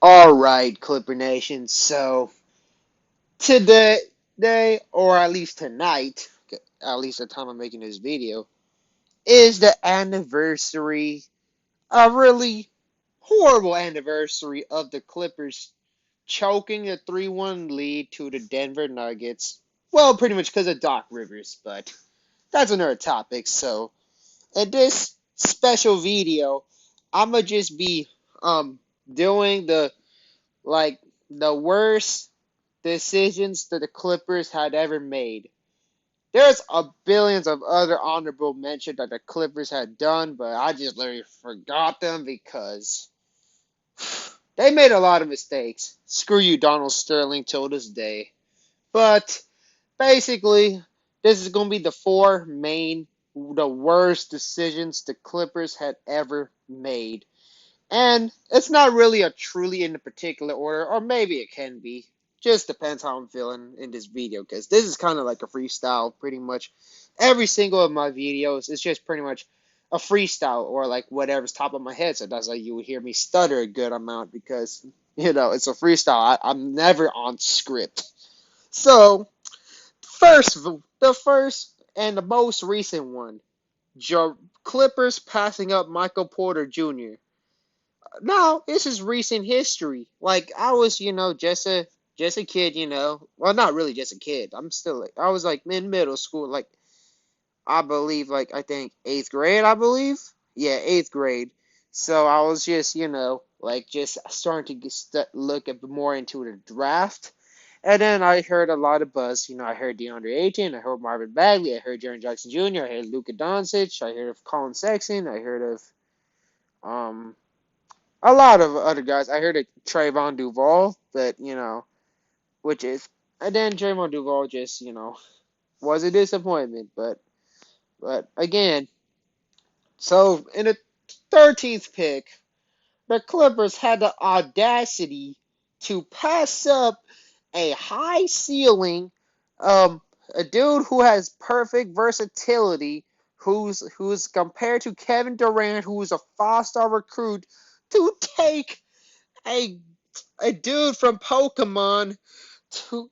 Alright, Clipper Nation. So, today, or at least tonight, at least the time I'm making this video, is the anniversary, a really horrible anniversary of the Clippers choking a 3-1 lead to the Denver Nuggets. Well, pretty much because of Doc Rivers, but that's another topic. So, in this special video, I'ma just be doing like the worst decisions that the Clippers had ever made. There's a billions of other honorable mentions that the Clippers had done, but I just literally forgot them because they made a lot of mistakes. Screw you, Donald Sterling, till this day. But basically, this is going to be the worst decisions the Clippers had ever made. And it's not really a truly in a particular order, or maybe it can be. Just depends how I'm feeling in this video, because this is kind of like a freestyle, pretty much. Every single of my videos is just pretty much a freestyle, or like whatever's top of my head. So that's why you would hear me stutter a good amount, because, it's a freestyle. I'm never on script. So, first, the first and the most recent one, Clippers passing up Michael Porter Jr. No, this is recent history. Like I was, just a kid, Well, not really just a kid. I was like in middle school, like I believe, like I think eighth grade, I believe. Yeah, eighth grade. So I was just, like just starting to look at more into the draft. And then I heard a lot of buzz. I heard DeAndre Ayton, I heard Marvin Bagley, I heard Jaren Jackson Jr., I heard Luka Doncic, I heard of Colin Sexton, I heard of um a lot of other guys. I heard of Trayvon Duval, but which is, and then Trayvon Duval just was a disappointment. But again, so in the 13th pick, the Clippers had the audacity to pass up a high ceiling, um, a dude who has perfect versatility, who's compared to Kevin Durant, who's a 5-star recruit, to take a a dude from Pokemon to,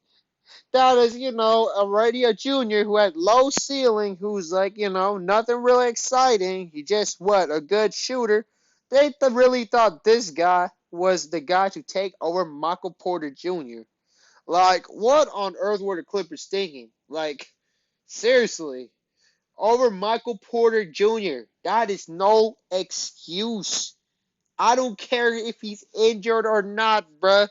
that is, already a junior who had low ceiling, who's like, nothing really exciting. He just, a good shooter. They really thought this guy was the guy to take over Michael Porter Jr. Like, what on earth were the Clippers thinking? Like, seriously, over Michael Porter Jr., that is no excuse. I don't care if he's injured or not, bruh.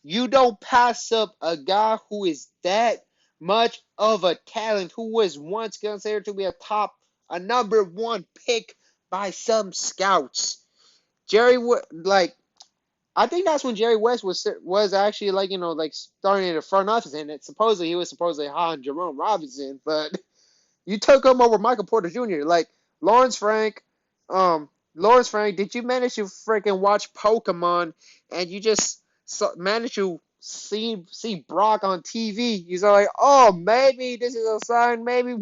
You don't pass up a guy who is that much of a talent, who was once considered to be a number one pick by some scouts. Like, I think that's when Jerry West was actually like, like starting in the front office, and he was supposedly high on Jerome Robinson, but you took him over Michael Porter Jr. Like Lawrence Frank, Lawrence Frank, did you manage to freaking watch Pokemon and you just managed to see Brock on TV? You're like, oh, maybe this is a sign. Maybe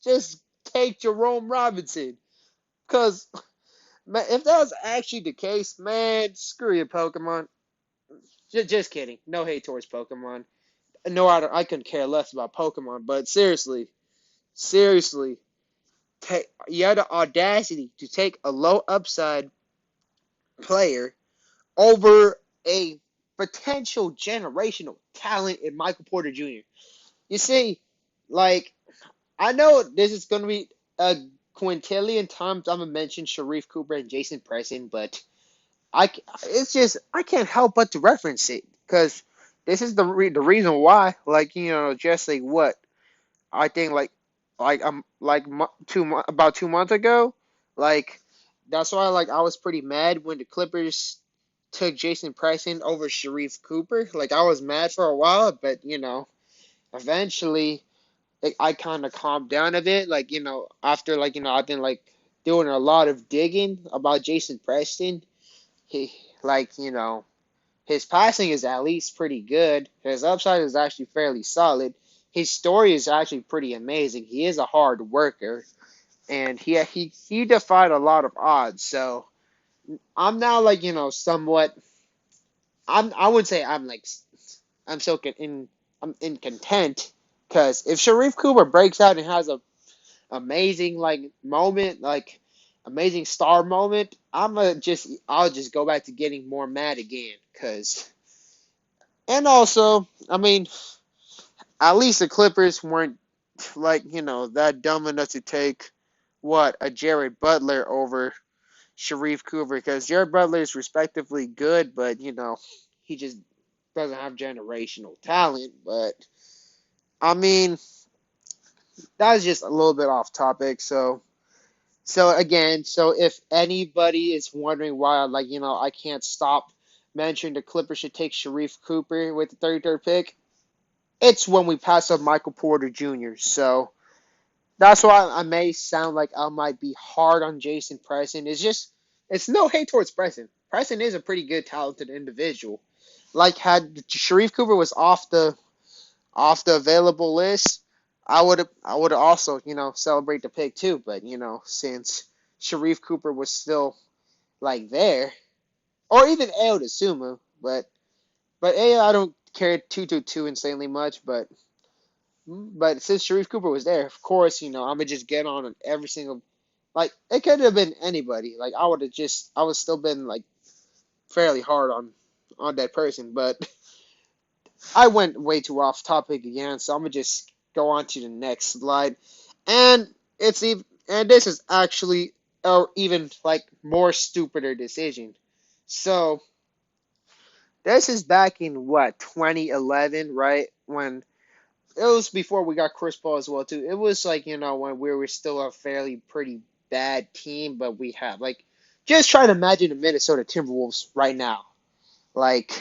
just take Jerome Robinson, because if that was actually the case, man, screw you, Pokemon. Just kidding. No hate towards Pokemon. No, I couldn't care less about Pokemon. But seriously, you had the audacity to take a low upside player over a potential generational talent in Michael Porter Jr. You see, like, I know this is going to be a quintillion times I'm going to mention Sharif Cooper and Jason Preston, but it's just, I can't help but to reference it, because this is the reason why, like, just like what I think, about 2 months ago, like that's why, like, I was pretty mad when the Clippers took Jason Preston over Sharif Cooper. Like, I was mad for a while, but eventually, like, I kind of calmed down a bit. Like, after, like, I've been like doing a lot of digging about Jason Preston. He, like, his passing is at least pretty good. His upside is actually fairly solid. His story is actually pretty amazing. He is a hard worker, and he defied a lot of odds. So I'm now, like, somewhat I would say I'm so I'm in content because if Sharif Cooper breaks out and has a amazing like moment, like amazing star moment, I'll just go back to getting more mad again. Cause and also, I mean, at least the Clippers weren't like that dumb enough to take a Jared Butler over Sharif Cooper because Jared Butler is respectively good, but he just doesn't have generational talent. But I mean, that's just a little bit off topic. So again, so if anybody is wondering why, like I can't stop mentioning the Clippers should take Sharif Cooper with the 33rd pick, it's when we pass up Michael Porter Jr. So that's why I may sound like I might be hard on Jason Preston. It's no hate towards Preston. Preston is a pretty good, talented individual. Like had Sharif Cooper was off the available list, I would also celebrate the pick too. But since Sharif Cooper was still like there, or even Ayo Dosunmu, but Ayo I don't care too insanely much. But since Sharif Cooper was there, of course I'm gonna just get on every single like it could have been anybody. Like I would still been like fairly hard on that person, but I went way too off topic again, so I'm gonna just go on to the next slide. And this is actually even like more stupider decision. So this is back in what 2011, right? When it was before we got Chris Paul as well too. It was like when we were still a fairly pretty bad team, but we have like just try to imagine the Minnesota Timberwolves right now. Like,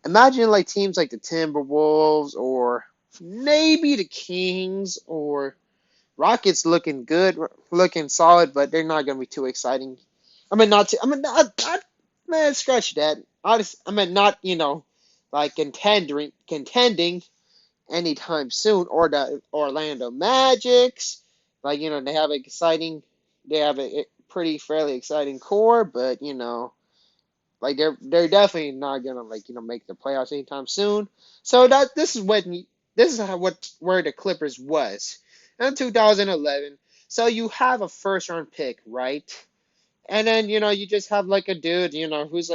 imagine like teams like the Timberwolves or maybe the Kings or Rockets looking good, looking solid, but they're not going to be too exciting. I mean, not. I mean, man, scratch that. I mean, not like contending anytime soon, or the Orlando Magics. Like they have a pretty fairly exciting core, but like they're definitely not gonna like make the playoffs anytime soon. So this is where the Clippers was in 2011. So you have a first round pick, right? And then you just have like a dude who's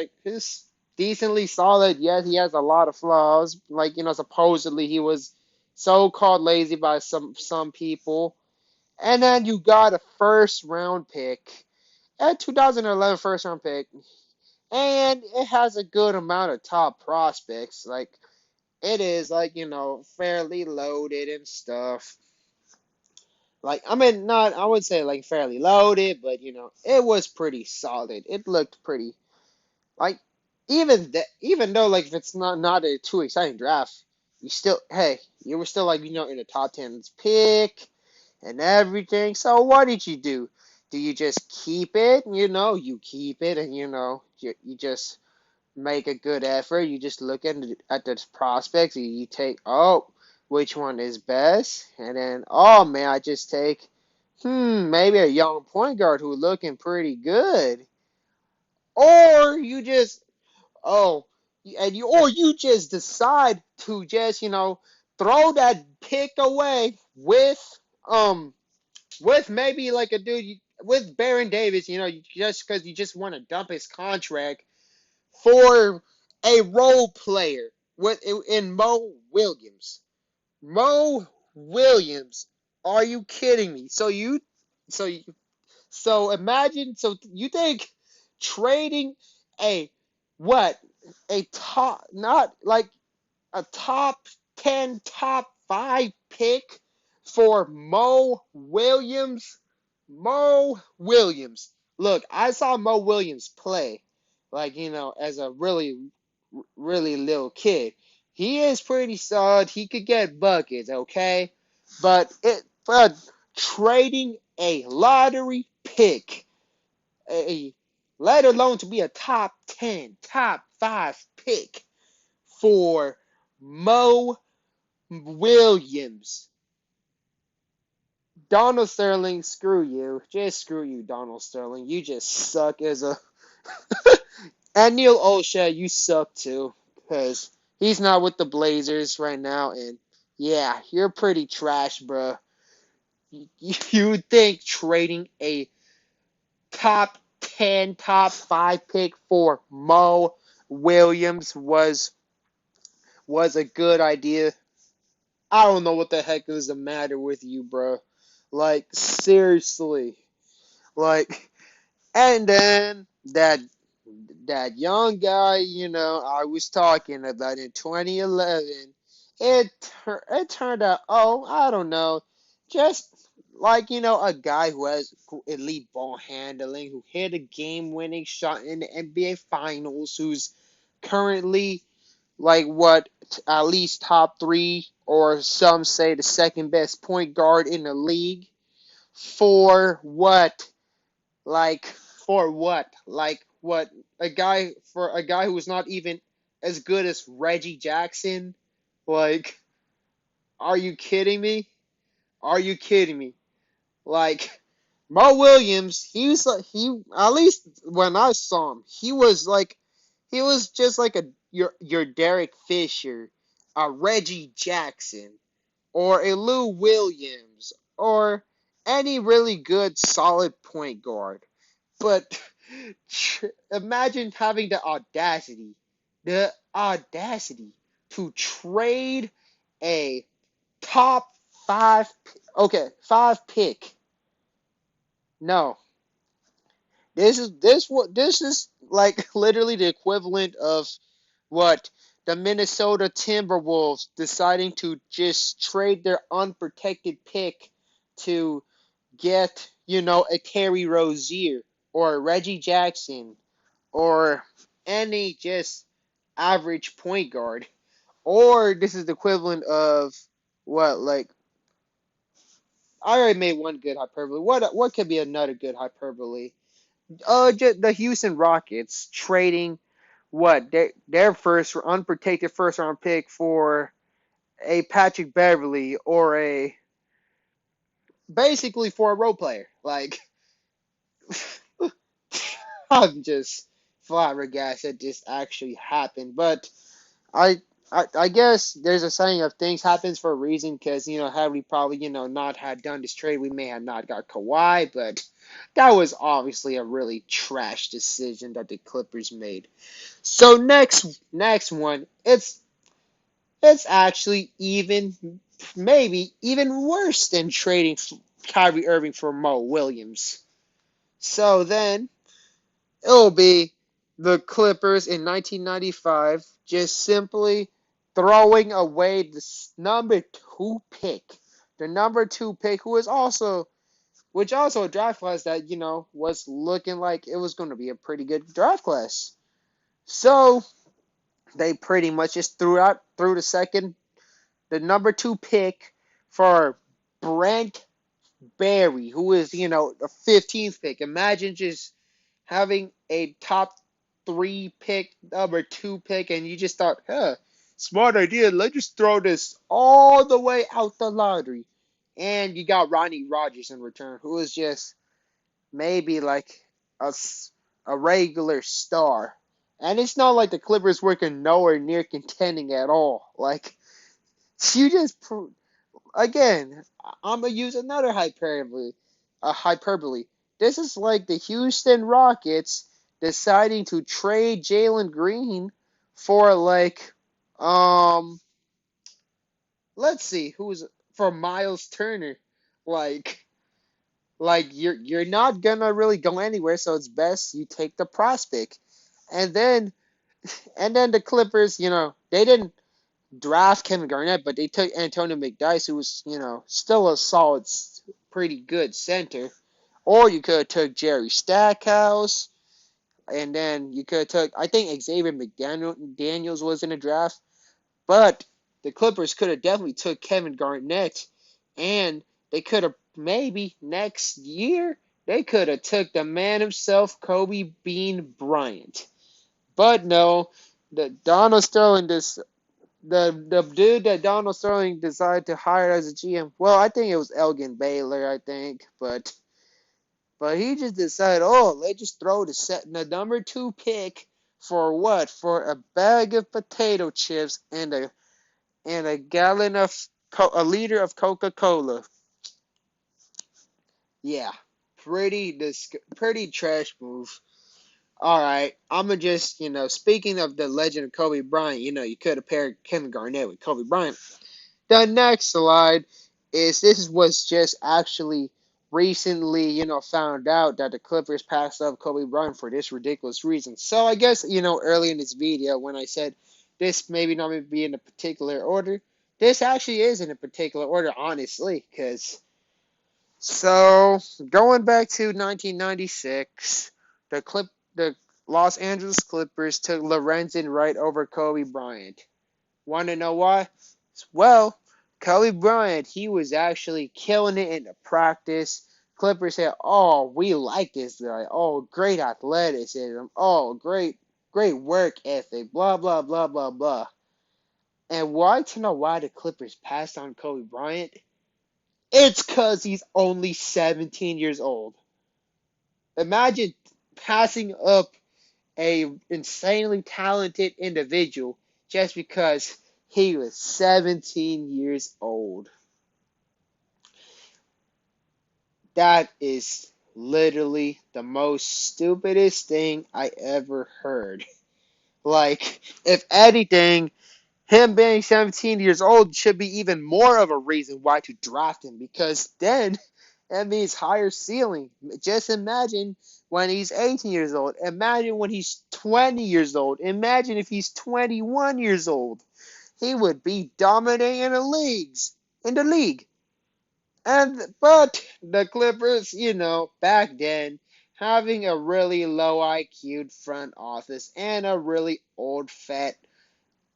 decently solid. Yes, he has a lot of flaws. Like supposedly he was so called lazy by some people. And then you got a first round pick. A 2011 first round pick and it has a good amount of top prospects. Like it is like fairly loaded and stuff. Like I mean, not I would say like fairly loaded, but it was pretty solid. It looked pretty like even though like if it's not a too exciting draft, you were still like in the top 10 pick and everything. So what did you do? Do you just keep it? You keep it, and you just make a good effort. You just look at the prospects. You take, which one is best, and then man, I just take maybe a young point guard who's looking pretty good, or you just oh or you just decide to just throw that pick away with maybe like a dude with Baron Davis, just because you just want to dump his contract for a role player in Mo Williams. Mo Williams. Are you kidding me? So you, so imagine so you think trading a what a top not like a top 10 top 5 pick for Mo Williams. Mo Williams. Look, I saw Mo Williams play, like, as a really little kid. He is pretty solid. He could get buckets, okay? But trading a lottery pick, a let alone to be a top 10, top 5 pick for Mo Williams. Donald Sterling, screw you. Just screw you, Donald Sterling. You just suck as a. And Neil Olshey, you suck too. because he's not with the Blazers right now, and yeah, you're pretty trash, bro. You think trading a top 10, top 5 pick for Mo Williams was a good idea? I don't know what the heck is the matter with you, bro. Like, seriously. Like, and then that young guy, I was talking about in 2011, it turned out, oh, I don't know, just like, a guy who has elite ball handling, who hit a game-winning shot in the NBA Finals, who's currently like what, at least top three, or some say the second best point guard in the league. For what? Like, for what? Like, what? For a guy who's not even as good as Reggie Jackson? Like, are you kidding me? Are you kidding me? Like, Mo Williams, at least when I saw him, he was just like your Derek Fisher, a Reggie Jackson, or a Lou Williams, or any really good solid point guard. But imagine having the audacity to trade a top five, okay, five pick. No, this is like literally the equivalent of what the Minnesota Timberwolves deciding to just trade their unprotected pick to get, a Terry Rozier or a Reggie Jackson or any just average point guard. Or this is the equivalent of what, like, I already made one good hyperbole. What could be another good hyperbole? The Houston Rockets trading what their first unprotected first round pick for a Patrick Beverly, or a basically for a role player. Like, I'm just flabbergasted this actually happened. But I, I guess there's a saying of things happens for a reason, because had we probably not had done this trade, we may have not got Kawhi. But that was obviously a really trash decision that the Clippers made. So next one, it's actually maybe even worse than trading Kyrie Irving for Mo Williams. So then it'll be the Clippers in 1995 just simply throwing away the number two pick. The number two pick, which also a draft class that, was looking like it was going to be a pretty good draft class. So they pretty much just threw the number two pick for Brent Barry, who is, the 15th pick. Imagine just having a top three pick, number two pick, and you just thought, smart idea. Let's just throw this all the way out the lottery. And you got Ronnie Rogers in return, who is just maybe like a, a regular star. And it's not like the Clippers were nowhere near contending at all. Like, you just again, I'm gonna use another hyperbole. Hyperbole. This is like the Houston Rockets deciding to trade Jalen Green for um, let's see, who's for Miles Turner. Like, you're not gonna really go anywhere, so it's best you take the prospect. And then the Clippers, they didn't draft Kevin Garnett, but they took Antonio McDyess, who was, still a solid, pretty good center. Or you could have took Jerry Stackhouse, and then you could have took, I think Xavier McDaniels was in the draft. But the Clippers could have definitely took Kevin Garnett, and they could have maybe next year they could have took the man himself, Kobe Bean Bryant. But no, the Donald Sterling the dude that Donald Sterling decided to hire as a GM. Well, I think it was Elgin Baylor, I think, but he just decided, oh, let's just throw the number two pick For what? For a bag of potato chips and a gallon of a liter of Coca-Cola. Yeah, pretty trash move. All right, I'ma just speaking of the legend of Kobe Bryant, you could have paired Kevin Garnett with Kobe Bryant. The next slide is this was just actually recently, found out that the Clippers passed up Kobe Bryant for this ridiculous reason. So I guess, early in this video when I said this maybe not be in a particular order, this actually is in a particular order, honestly, because so going back to 1996, the Los Angeles Clippers took Lorenzen right over Kobe Bryant. Want to know why? Well, Kobe Bryant, he was actually killing it in the practice. Clippers said, "Oh, we like this guy. Oh, great athleticism. Oh, great work ethic. Blah blah blah blah blah." And why to know why the Clippers passed on Kobe Bryant? It's cause he's only 17 years old. Imagine passing up a insanely talented individual just because he was 17 years old. That is literally the most stupidest thing I ever heard. Like, if anything, him being 17 years old should be even more of a reason why to draft him because then that means higher ceiling. Just imagine when he's 18 years old. Imagine when he's 20 years old. Imagine if he's 21 years old. He would be dominating in the league. But the Clippers, back then, having a really low IQ front office and a really old fat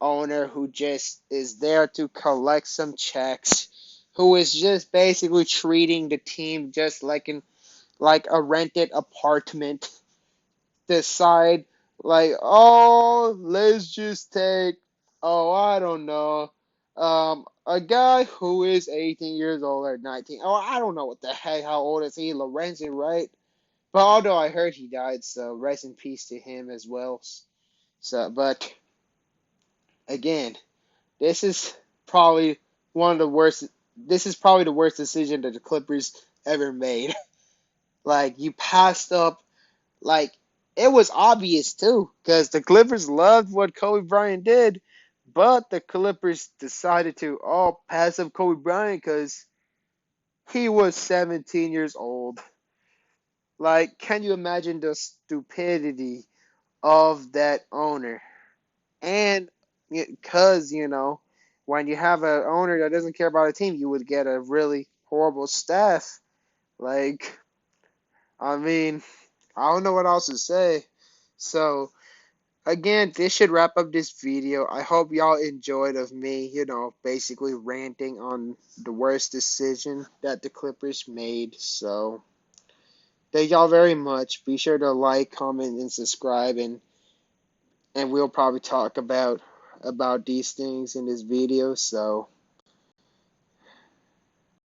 owner who just is there to collect some checks, who is just basically treating the team just like a rented apartment, decide like, oh, let's just take, oh, I don't know, a guy who is 18 years old or 19. Oh, I don't know what the heck, how old is he? Lorenzen, right? But although I heard he died, so rest in peace to him as well. So, but again, this is probably one of the worst. This is probably the worst decision that the Clippers ever made. Like you passed up. Like it was obvious too, because the Clippers loved what Kobe Bryant did, but the Clippers decided to pass up Kobe Bryant because he was 17 years old. Like, can you imagine the stupidity of that owner? And because, when you have an owner that doesn't care about a team, you would get a really horrible staff. Like, I mean, I don't know what else to say. So, again, this should wrap up this video. I hope y'all enjoyed of me, basically ranting on the worst decision that the Clippers made. So, thank y'all very much. Be sure to like, comment, and subscribe, and we'll probably talk about these things in this video. So